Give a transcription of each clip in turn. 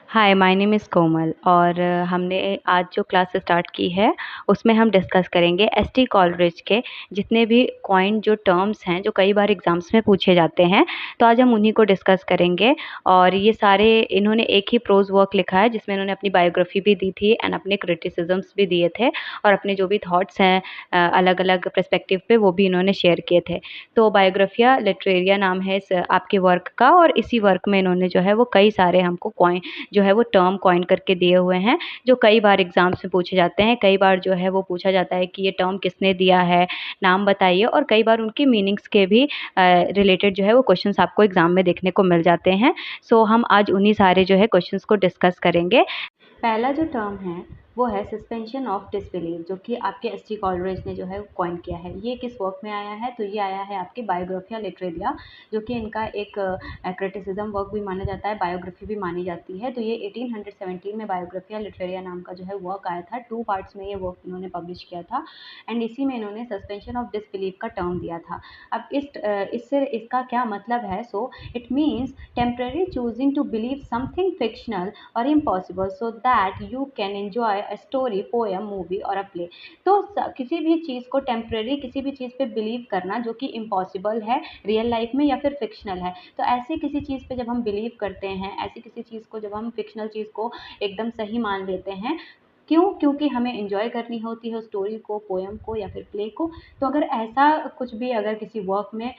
Hi, my name is कोमल और हमने आज जो क्लास स्टार्ट की है, उसमें हम डिस्कस करेंगे एसटी कॉलरिज के जितने भी कॉइन्ड जो टर्म्स हैं, जो कई बार एग्ज़ाम्स में पूछे जाते हैं। तो आज हम उन्हीं को डिस्कस करेंगे और ये सारे इन्होंने एक ही प्रोज़ वर्क लिखा है, जिसमें इन्होंने अपनी बायोग्राफ़ी भी दी थी एंड अपने क्रिटिसिज़्म्स भी दिए थे और अपने जो भी थॉट्स हैं अलग-अलग पर्सपेक्टिव पे, वो भी इन्होंने शेयर किए थे। तो बायोग्राफिया लिटरेरिया नाम है इस आपके वर्क का और इसी वर्क में इन्होंने जो है वो कई सारे हमको जो है वो टर्म कॉइन करके दिए हुए हैं, जो कई बार एग्ज़ाम्स में पूछे जाते हैं। कई बार जो है वो पूछा जाता है कि ये टर्म किसने दिया है, नाम बताइए और कई बार उनकी मीनिंग्स के भी रिलेटेड जो है वो क्वेश्चन्स आपको एग्ज़ाम में देखने को मिल जाते हैं। सो हम आज उन्हीं सारे जो है क्वेश्चन्स को डिस्कस करेंगे। पहला जो टर्म है वो है सस्पेंशन ऑफ डिसबिलीफ, जो कि आपके एसटी कॉलरिज ने जो है कॉइन किया है। ये किस वर्क में आया है? तो ये आया है आपके बायोग्राफिया लिटरेरिया, जो कि इनका एक क्रिटिसिज्म वर्क भी माना जाता है, बायोग्राफी भी मानी जाती है। तो ये 1817 में बायोग्राफिया लिटरेरिया नाम का जो है वर्क आया था। 2 पार्ट्स में ये वर्क इन्होंने पब्लिश किया था एंड इसी में इन्होंने सस्पेंशन ऑफ डिसबिलीफ का टर्म दिया था। अब इससे इसका क्या मतलब है? So it means temporary choosing to believe something fictional और impossible so that you can enjoy a story, poem, movie और अ प्ले। तो किसी भी चीज़ को टेम्पररी किसी भी चीज़ पे बिलीव करना जो कि इम्पॉसिबल है रियल लाइफ में या फिर फिक्शनल है। तो ऐसी किसी चीज़ पे जब हम बिलीव करते हैं, ऐसी किसी चीज़ को जब हम फिक्शनल चीज़ को एकदम सही मान लेते हैं, क्यों? क्योंकि हमें एन्जॉय करनी होती है उस स्टोरी को, पोएम को या फिर प्ले को। तो अगर ऐसा कुछ भी अगर किसी वर्क में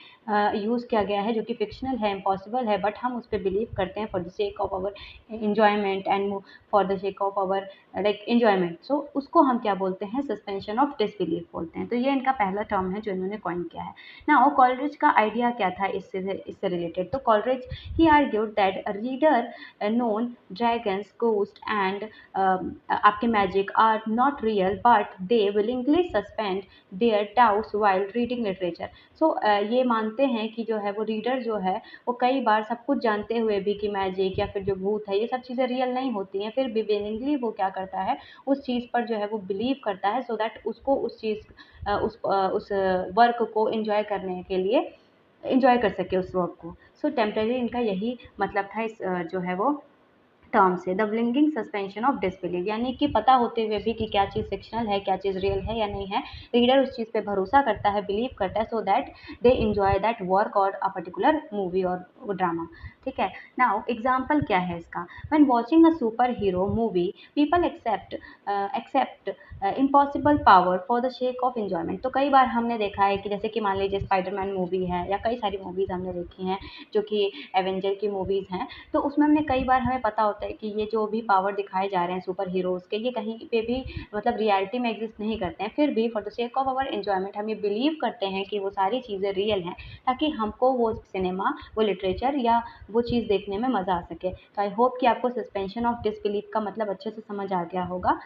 यूज़ किया गया है जो कि फिक्शनल है, इम्पॉसिबल है, बट हम उस पे बिलीव करते हैं for the sake of our enjoyment and for the sake of our like enjoyment, so उसको हम क्या बोलते हैं? सस्पेंशन ऑफ डिसबिलीफ बोलते हैं। तो ये इनका पहला टर्म है जो इन्होंने कॉइन किया है। नाउ कॉलरिज का आइडिया क्या था इससे रिलेटेड? तो Coleridge he argued that reader known dragons, ghost and आपके magic are not real but they willingly suspend their doubts while reading literature. So ये मानते हैं कि जो है वो रीडर जो है वो कई बार सब कुछ जानते हुए भी कि मैजिक या फिर जो भूत है ये सब चीज़ें रियल नहीं होती हैं, फिर भी विलिंगली वो क्या करता है उस चीज़ पर जो है वो बिलीव करता है सो दैट उसको उस चीज़ उस वर्क को एन्जॉय करने के लिए एन्जॉय कर सके उस वर्क को। सो टेम्परेरी इनका यही मतलब था इस जो है वो टर्म से, the blinking suspension of disbelief, यानी कि पता होते हुए भी कि क्या चीज़ फिक्शनल है, क्या चीज़ रियल है या नहीं है, रीडर उस चीज़ पे भरोसा करता है, बिलीव करता है so that they enjoy that work और अ पर्टिकुलर मूवी और ड्रामा। ठीक है? नाउ एग्जाम्पल क्या है इसका? When watching a superhero movie people accept impossible power for the sake of enjoyment. तो कई बार हमने देखा है कि जैसे कि मान लीजिए स्पाइडरमैन मूवी है या कई सारी मूवीज़ हमने देखी हैं जो कि एवेंजर की मूवीज़ हैं, तो उसमें हमने कई बार हमें पता होता है कि ये जो भी पावर दिखाए जा रहे हैं सुपर हीरोज़ के, ये कहीं पे भी मतलब रियलिटी में एग्जिस्ट नहीं करते हैं। फिर भी for the sake of our enjoyment हम ये बिलीव करते हैं कि वो सारी चीज़ें रियल हैं, ताकि हमको वो सिनेमा, वो लिटरेचर या वो चीज़ देखने में मज़ा आ सके। तो आई होप कि आपको सस्पेंशन ऑफ डिसबिलीफ का मतलब अच्छे से समझ आ गया होगा।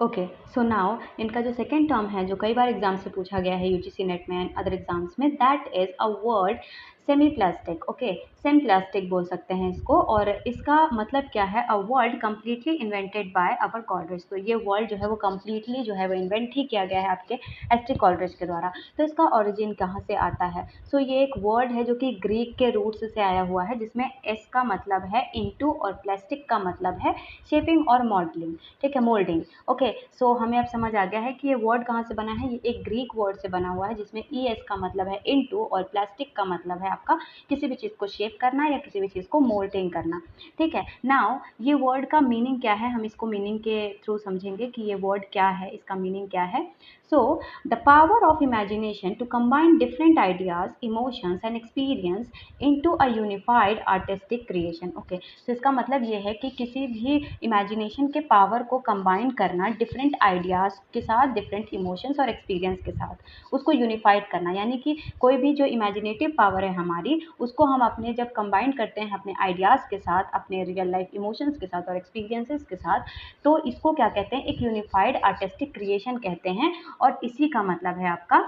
ओके, सो नाउ इनका जो सेकंड टर्म है जो कई बार एग्जाम से पूछा गया है यूजीसी नेट में एंड अदर एग्जाम्स में, that is a word semi plastic. Okay, semi plastic बोल सकते हैं इसको और इसका मतलब क्या है? A world completely invented by our Coleridge. तो ये वर्ल्ड जो है वो कंप्लीटली जो है वो इन्वेंट ही किया गया है आपके एसटी कॉलरिज के द्वारा। तो इसका ओरिजिन कहाँ से आता है? सो ये एक वर्ड है जो कि ग्रीक के रूट्स से आया हुआ है, जिसमें एस का मतलब है इनटू और प्लास्टिक का मतलब है शेपिंग और मॉडलिंग। ठीक है, मोल्डिंग। ओके, सो हमें अब समझ आ गया है कि ये वर्ड कहाँ से बना है। ये एक ग्रीक वर्ड से बना हुआ है जिसमें ई एस का मतलब है इनटू और प्लास्टिक का मतलब है आपका किसी भी चीज़ को शेप करना या किसी भी चीज़ को मोल्डिंग करना। ठीक है, नाउ ये वर्ड का मीनिंग क्या है? हम इसको मीनिंग के थ्रू समझेंगे कि ये वर्ड क्या है, इसका मीनिंग क्या है। So the power of imagination to combine different ideas, emotions and experience into a unified artistic creation. Okay, तो इसका मतलब ये है कि किसी भी इमेजिनेशन के पावर को कंबाइन करना डिफरेंट आइडियाज़ के साथ, डिफरेंट इमोशंस और एक्सपीरियंस के साथ, उसको यूनिफाइड करना, यानी कि कोई भी जो इमेजिनेटिव पावर है हमारी, उसको हम अपने जब कंबाइन करते हैं अपने आइडियाज़ के साथ, अपने रियल लाइफ इमोशंस के साथ और एक्सपीरियंसेस के साथ, तो इसको क्या कहते हैं? एक यूनिफाइड आर्टिस्टिक क्रिएशन कहते हैं। और इसी का मतलब है आपका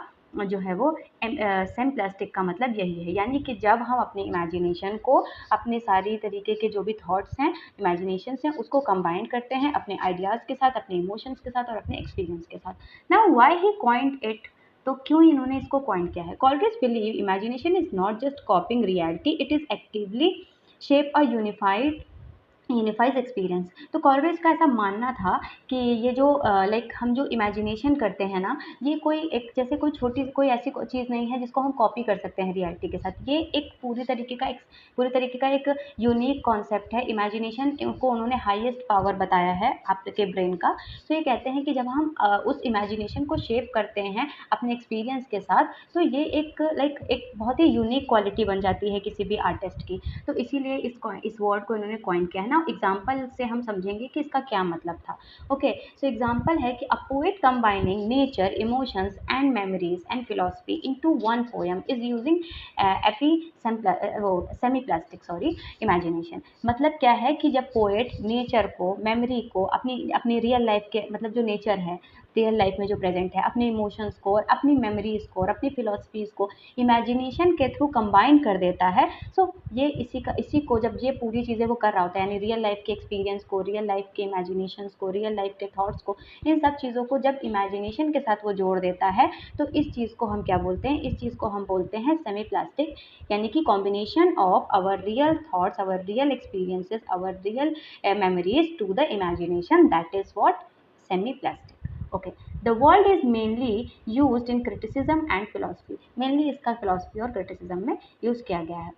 जो है वो सेम प्लास्टिक का मतलब यही है, यानी कि जब हम अपने इमेजिनेशन को, अपने सारी तरीके के जो भी थॉट्स हैं, इमेजिनेशंस हैं, उसको कंबाइन करते हैं अपने आइडियाज़ के साथ, अपने इमोशंस के साथ और अपने एक्सपीरियंस के साथ। Now why he coined it? तो क्यों इन्होंने इसको कॉइन किया है? Coleridge believe imagination is not just copying reality, it is actively shape a unified unifies experience. तो कॉलरेज का ऐसा मानना था कि ये जो लाइक हम जो इमेजिनेशन करते हैं ना, ये कोई एक जैसे कोई छोटी कोई ऐसी चीज़ नहीं है जिसको हम कॉपी कर सकते हैं रियलिटी के साथ। ये एक पूरी तरीके का एक यूनिक कॉन्सेप्ट है। इमेजिनेशन को उन्होंने हाईएस्ट पावर बताया है आपके ब्रेन का। तो ये कहते हैं कि जब हम उस इमेजिनेशन को शेप करते हैं अपने एक्सपीरियंस के साथ, तो ये एक लाइक एक बहुत ही यूनिक क्वालिटी बन जाती है किसी भी आर्टिस्ट की। तो इसीलिए इस वर्ड को इन्होंने कॉइन किया है ना। एग्जाम्पल से हम समझेंगे कि इसका क्या मतलब था। ओके, सो एग्जाम्पल है कि a poet combining nature, emotions and memories and philosophy into one poem is using semi plastic imagination. मतलब क्या है कि जब पोएट नेचर को, मेमोरी को, अपनी अपनी रियल लाइफ के मतलब जो नेचर है रियल लाइफ में जो प्रेजेंट है, अपने इमोशंस को और अपनी मेमोरीज को और अपनी फिलोसफीज को इमेजिनेशन के थ्रू कंबाइन कर देता है। सो ये इसी को जब ये पूरी चीज़ें वो कर रहा होता है, यानी रियल लाइफ के एक्सपीरियंस को, रियल लाइफ के इमेजिनेशंस को, रियल लाइफ के थॉट्स को, इन सब चीज़ों को जब इमेजिनेशन के साथ वो जोड़ देता है, तो इस चीज़ को हम क्या बोलते हैं? इस चीज़ को हम बोलते हैं सेमी प्लास्टिक, यानी कि combination of our real thoughts, our real experiences, our real memories to the imagination, that is what semi plastic. Okay, the world is mainly used in criticism and philosophy. Mainly इसका philosophy और criticism में use किया गया है।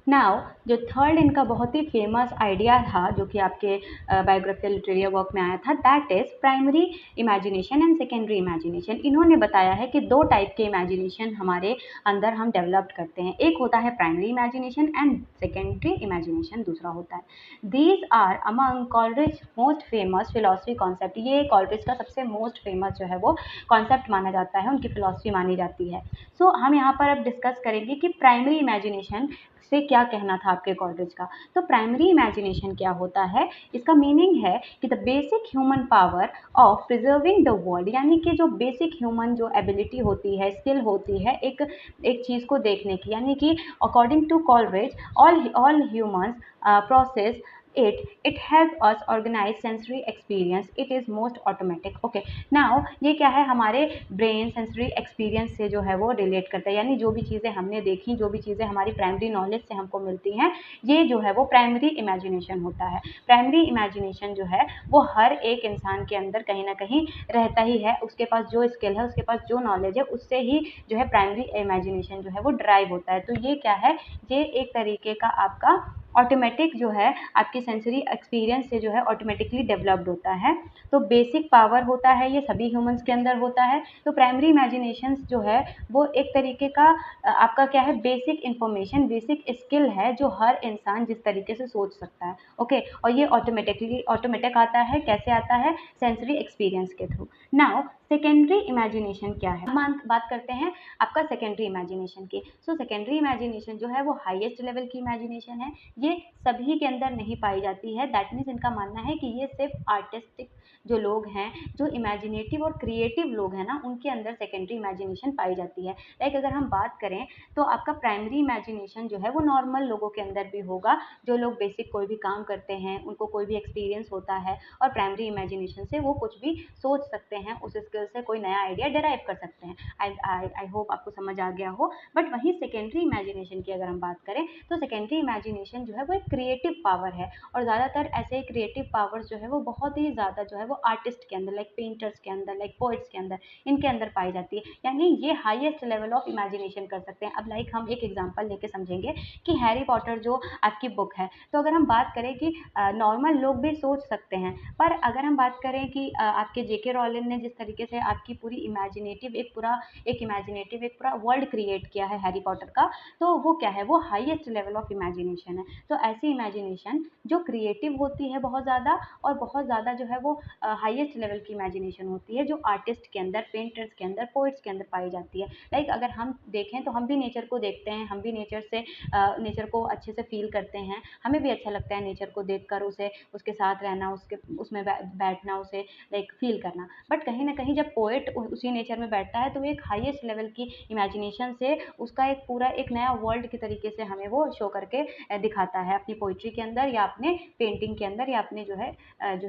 Now जो third इनका बहुत ही famous idea था, जो कि आपके बायोग्राफिकल लिटरेरी वर्क में आया था, that is primary imagination and secondary imagination. इन्होंने बताया है कि दो टाइप के इमेजिनेशन हमारे अंदर हम डेवलप करते हैं। एक होता है primary imagination and secondary imagination दूसरा होता है। These are among Coleridge most famous philosophy concept. ये कॉलरिज का सबसे मोस्ट फेमस जो है वो कॉन्सेप्ट माना जाता है, उनकी फिलोसफी मानी जाती है। सो हम यहाँ पर अब डिस्कस करेंगे कि प्राइमरी इमेजिनेशन से क्या कहना था आपके कॉलेज का। तो प्राइमरी इमेजिनेशन क्या होता है? इसका मीनिंग है कि the basic human power of preserving the world, यानी कि जो बेसिक ह्यूमन जो एबिलिटी होती है, स्किल होती है एक चीज़ को देखने की, यानी कि according to Coleridge all humans process it help us organize sensory experience, it is most automatic। okay, now ये क्या है? हमारे ब्रेन सेंसरी एक्सपीरियंस से जो है वो रिलेट करता है, यानी जो भी चीज़ें हमने देखी, जो भी चीज़ें हमारी प्राइमरी नॉलेज से हमको मिलती हैं, ये जो है वो प्राइमरी इमेजिनेशन होता है। प्राइमरी इमेजिनेशन जो है वो हर एक इंसान के अंदर कहीं ना कहीं रहता ही है। उसके पास जो स्किल है, उसके पास जो नॉलेज है, उससे ही जो है प्राइमरी इमेजिनेशन जो है वो ड्राइव होता है। तो ये क्या है? ये एक तरीके का आपका ऑटोमेटिक जो है आपकी सेंसरी एक्सपीरियंस से जो है ऑटोमेटिकली डेवलप्ड होता है। तो बेसिक पावर होता है, ये सभी ह्यूमंस के अंदर होता है। तो प्राइमरी इमेजिनेशंस जो है वो एक तरीके का आपका क्या है? बेसिक इन्फॉर्मेशन, बेसिक स्किल है जो हर इंसान जिस तरीके से सोच सकता है। ओके, और ये ऑटोमेटिक आता है। कैसे आता है? सेंसरी एक्सपीरियंस के थ्रू। नाउ सेकेंडरी इमेजिनेशन क्या है? हम बात करते हैं आपका सेकेंडरी इमेजिनेशन की। सो सेकेंडरी इमेजिनेशन जो है वो हाईएस्ट लेवल की इमेजिनेशन है। ये सभी के अंदर नहीं पाई जाती है। दैट मीन्स इनका मानना है कि ये सिर्फ आर्टिस्टिक जो लोग हैं, जो इमेजिनेटिव और क्रिएटिव लोग हैं ना, उनके अंदर सेकेंडरी इमेजिनेशन पाई जाती है। लाइक अगर हम बात करें तो आपका प्राइमरी इमेजिनेशन जो है वो नॉर्मल लोगों के अंदर भी होगा, जो लोग बेसिक कोई भी काम करते हैं, उनको कोई भी एक्सपीरियंस होता है और प्राइमरी इमेजिनेशन से वो कुछ भी सोच सकते हैं, उस स्किल से कोई नया आइडिया डिराइव कर सकते हैं। आई होप आपको समझ आ गया हो। बट वहीं सेकेंडरी इमेजिनेशन की अगर हम बात करें तो सेकेंडरी इमेजिनेशन जो है वो एक क्रिएटिव पावर है, और ज़्यादातर ऐसे क्रिएटिव पावर्स जो है वो बहुत ही ज़्यादा जो है वो आर्टिस्ट के अंदर, लाइक पेंटर्स के अंदर, लाइक पोइट्स के अंदर, इनके अंदर पाई जाती है। यानी ये हाईएस्ट लेवल ऑफ इमेजिनेशन कर सकते हैं। अब लाइक हम एक एग्जांपल लेके समझेंगे कि हैरी पॉटर जो आपकी बुक है, तो अगर हम बात करें कि नॉर्मल लोग भी सोच सकते हैं, पर अगर हम बात करें कि आपके जेके रॉलिन ने जिस तरीके से आपकी पूरी इमेजिनेटिव एक पूरा वर्ल्ड क्रिएट किया है हैरी पॉटर का, तो वो क्या है? वो हाईएस्ट लेवल ऑफ इमेजिनेशन है। तो ऐसी इमेजिनेशन जो क्रिएटिव होती है बहुत ज़्यादा, और बहुत ज़्यादा जो है वो हाईएस्ट लेवल की इमेजिनेशन होती है, जो आर्टिस्ट के अंदर, पेंटर्स के अंदर, पोइट्स के अंदर पाई जाती है। लाइक अगर हम देखें तो हम भी नेचर को देखते हैं, हम भी नेचर को अच्छे से फील करते हैं। हमें भी अच्छा लगता है नेचर को देखकर, उसे उसके साथ रहना, उसमें बैठना, उसे लाइक फील करना। बट कहीं ना कहीं जब पोएट उसी नेचर में बैठता है तो वो एक हाईएस्ट लेवल की इमेजिनेशन से उसका एक पूरा एक नया वर्ल्ड के तरीके से हमें वो शो करके दिखाता है अपनी पोइट्री के अंदर या अपने पेंटिंग के अंदर या अपने जो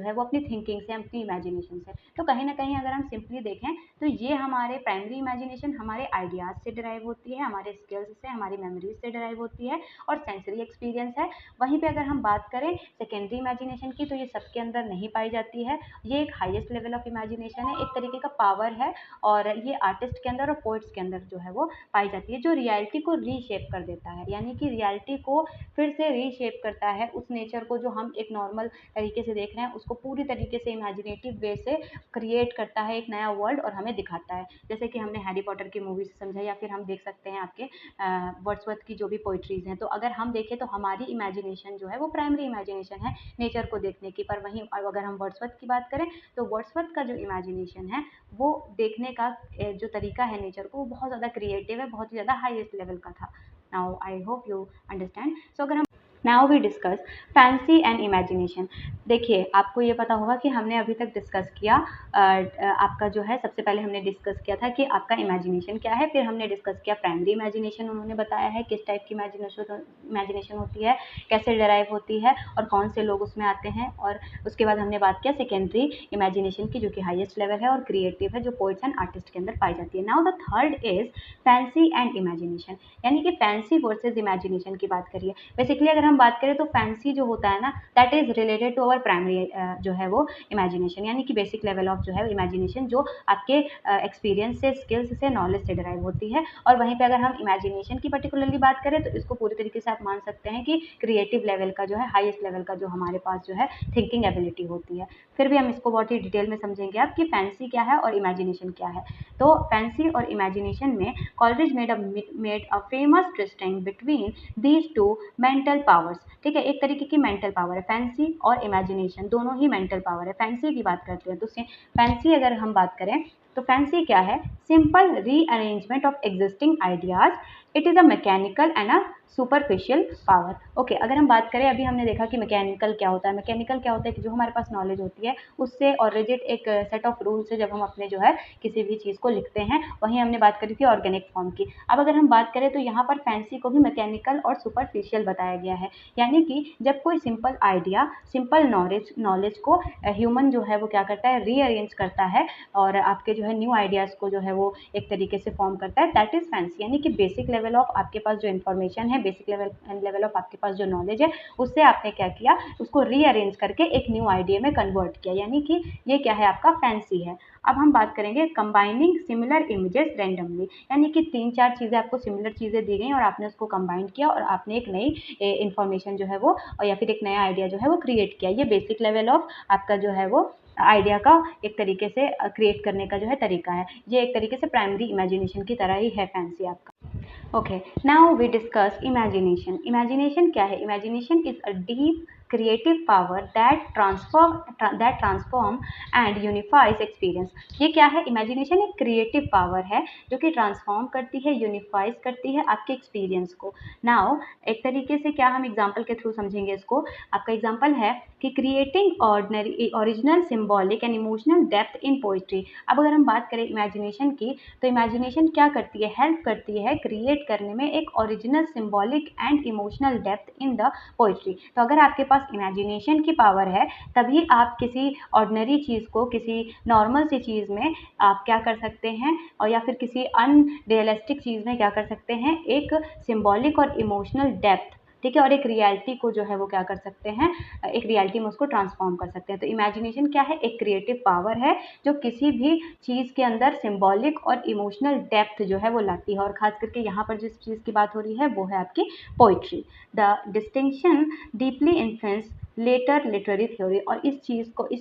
है वो अपनी थिंकिंग से, अपनी इमेजिनेशन से। तो कहीं ना कहीं अगर हम सिंपली देखें तो ये हमारे प्राइमरी इमेजिनेशन हमारे आइडियाज़ से डिराइव होती है, हमारे स्किल्स से, हमारी मेमोरीज से डिराइव होती है और सेंसरी एक्सपीरियंस है। वहीं पे अगर हम बात करें सेकेंडरी इमेजिनेशन की तो ये सबके अंदर नहीं पाई जाती है। ये एक हाईएस्ट लेवल ऑफ इमेजिनेशन है, एक तरीके का पावर है और ये आर्टिस्ट के अंदर और पोइट्स के अंदर जो है वो पाई जाती है, जो रियलिटी को रीशेप कर देता है, यानी कि रियलिटी को फिर से रीशेप करता है। उस नेचर को जो हम एक नॉर्मल तरीके से देख रहे हैं उसको पूरी तरीके से इमेजिनेटिव वे से क्रिएट करता है एक नया वर्ल्ड और हमें दिखाता है। जैसे कि हमने हैरी पॉटर की मूवी से समझा या फिर हम देख सकते हैं आपके वर्ड्सवर्थ की जो भी पोइट्रीज हैं। तो अगर हम देखें तो हमारी इमेजिनेशन जो है वो प्राइमरी इमेजिनेशन है नेचर को देखने की। पर वहीं अगर हम वर्ड्सवर्थ की बात करें तो वर्ड्सवर्थ का जो इमेजिनेशन है वो देखने का जो तरीका है नेचर को वो बहुत ज़्यादा क्रिएटिव है, बहुत ही ज़्यादा हाईएस्ट लेवल का था। Now I hope you understand. So अगर हम now we discuss fancy and imagination. देखिए आपको ये पता होगा कि हमने अभी तक डिस्कस किया आपका जो है सबसे पहले हमने डिस्कस किया था कि आपका इमेजिनेशन क्या है, फिर हमने डिस्कस किया प्राइमरी इमेजिनेशन, उन्होंने बताया है किस टाइप की इमेजिनेशन होती है, कैसे डिराइव होती है और कौन से लोग उसमें आते हैं। और उसके बाद हमने बात किया सेकेंडरी इमेजिनेशन की जो कि हाईएस्ट लेवल है और क्रिएटिव है, जो पोइट्स एंड आर्टिस्ट के अंदर पाई जाती है। Now the third is fancy and imagination, यानी कि फैंसी वर्सेज इमेजिनेशन की बात करिए। बेसिकली अगर हम बात करें तो फैंसी जो होता है ना that is related to our primary जो है वो इमेजिनेशन, यानी कि बेसिक लेवल ऑफ जो है इमेजिनेशन जो आपके एक्सपीरियंस से, स्किल्स से, नॉलेज से डिराइव होती है। और वहीं पे अगर हम इमेजिनेशन की पर्टिकुलरली बात करें तो इसको पूरी तरीके से आप मान सकते हैं कि क्रिएटिव लेवल का जो है, हाईएस्ट लेवल का जो हमारे पास जो है थिंकिंग एबिलिटी होती है। फिर भी हम इसको बहुत ही डिटेल में समझेंगे आप कि फैंसी क्या है और इमेजिनेशन क्या है। तो फैंसी और इमेजिनेशन में Coleridge made a famous distinction between these two mental powers. ठीक है, एक तरीके की मेंटल पावर है फैंसी और इमेजिनेशन, दोनों ही मेंटल पावर है। फैंसी की बात करते हैं तो फैंसी अगर हम बात करें तो फैंसी क्या है? Simple rearrangement of existing ideas, it is a mechanical and a superficial power. Okay, अगर हम बात करें अभी हमने देखा कि मैकेनिकल क्या होता है। मैकेनिकल क्या होता है कि जो हमारे पास नॉलेज होती है उससे और रिजिड एक सेट ऑफ रूल से जब हम अपने जो है किसी भी चीज़ को लिखते हैं। वहीं हमने बात करी थी ऑर्गेनिक फॉर्म की। अब अगर हम बात करें तो यहाँ पर फैंसी को भी मैकेनिकल और सुपरफिशियल बताया गया है, यानी कि जब कोई सिंपल आइडिया, सिंपल नॉलेज को ह्यूमन जो है वो क्या करता है, रीअरेंज करता है और आपके जो है न्यू आइडियाज़ को जो है वो एक तरीके से फॉर्म करता है, दैट इज़ फैंसी। यानी कि बेसिक लेवल ऑफ आपके पास जो इन्फॉर्मेशन है, बेसिक लेवल ऑफ आपके पास जो नॉलेज है, उससे आपने क्या किया, उसको रीअरेंज करके एक न्यू आइडिया में कन्वर्ट किया, यानी कि ये क्या है, आपका फैंसी है। अब हम बात करेंगे कंबाइनिंग सिमिलर इमेजेस रैंडमली, यानी कि 3-4 चीज़ें आपको सिमिलर चीज़ें दी गई और आपने उसको कंबाइन किया और आपने एक नई इन्फॉर्मेशन जो है वो और या फिर एक नया आइडिया जो है वो क्रिएट किया। ये बेसिक लेवल ऑफ आपका जो है वो आइडिया का एक तरीके से क्रिएट करने का जो है तरीका है। ये एक तरीके से प्राइमरी इमेजिनेशन की तरह ही है फैंसी आपका। Okay, now we discuss imagination. Imagination क्या है? Imagination is a deep creative power that transform and unifies experience. ये क्या है? इमेजिनेशन एक क्रिएटिव पावर है जो कि ट्रांसफॉर्म करती है, यूनिफाइज करती है आपके एक्सपीरियंस को। नाउ एक तरीके से क्या हम एग्जाम्पल के थ्रू समझेंगे इसको। आपका एग्जाम्पल है कि creating ordinary original symbolic and emotional depth in poetry. अब अगर हम बात करें इमेजिनेशन की तो इमेजिनेशन क्या करती है? हेल्प करती है क्रिएट करने में एक original symbolic and emotional depth in the poetry. तो अगर आपके पास इमेजिनेशन की पावर है तभी आप किसी ऑर्डिनरी चीज़ को किसी नॉर्मल सी चीज़ में आप क्या कर सकते हैं और या फिर किसी अनरियलिस्टिक चीज़ में क्या कर सकते हैं, एक सिम्बॉलिक और इमोशनल डेप्थ, ठीक है, और एक रियलिटी को जो है वो क्या कर सकते हैं, एक रियलिटी में उसको ट्रांसफॉर्म कर सकते हैं। तो इमेजिनेशन क्या है? एक क्रिएटिव पावर है जो किसी भी चीज़ के अंदर सिम्बॉलिक और इमोशनल डेप्थ जो है वो लाती है। और खास करके यहाँ पर जिस चीज़ की बात हो रही है वो है आपकी poetry. The distinction deeply influence later literary theory. और इस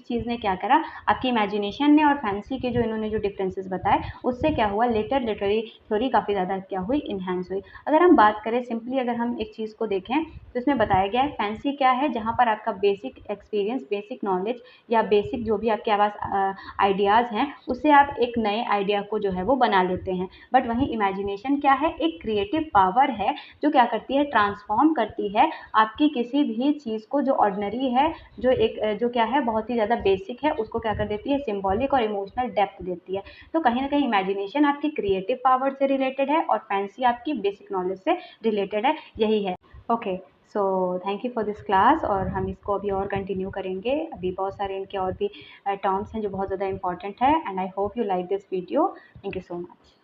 चीज़ ने क्या करा, आपकी इमेजिनेशन ने और फैंसी के जो इन्होंने जो डिफरेंसेस बताए उससे क्या हुआ, लेटर लिटरेरी थ्योरी काफ़ी ज़्यादा क्या हुई, इन्हांस हुई। अगर हम बात करें सिंपली, अगर हम एक चीज़ को देखें तो इसमें बताया गया है फैंसी क्या है, जहाँ पर आपका बेसिक एक्सपीरियंस, बेसिक नॉलेज या बेसिक जो भी आपके पास आइडियाज़ हैं उससे आप एक नए आइडिया को जो है वो बना लेते हैं। बट वहीं इमेजिनेशन क्या है? एक क्रिएटिव पावर है जो क्या करती है, ट्रांसफॉर्म करती है आपकी किसी भी चीज़ को जो ऑर्डिनरी ऑर्डिनरी है, जो जो क्या है बहुत ही ज़्यादा बेसिक है, उसको क्या कर देती है, सिंबॉलिक और इमोशनल डेप्थ देती है। तो कहीं न कहीं इमेजिनेशन आपकी क्रिएटिव पावर से रिलेटेड है और फैंसी आपकी बेसिक नॉलेज से रिलेटेड है, यही है। Okay, so thank you for this class, और हम इसको अभी और कंटिन्यू करेंगे। अभी बहुत सारे इनके और भी टर्म्स हैं जो बहुत ज़्यादा इंपॉर्टेंट है, and I hope you like this video. Thank you so much.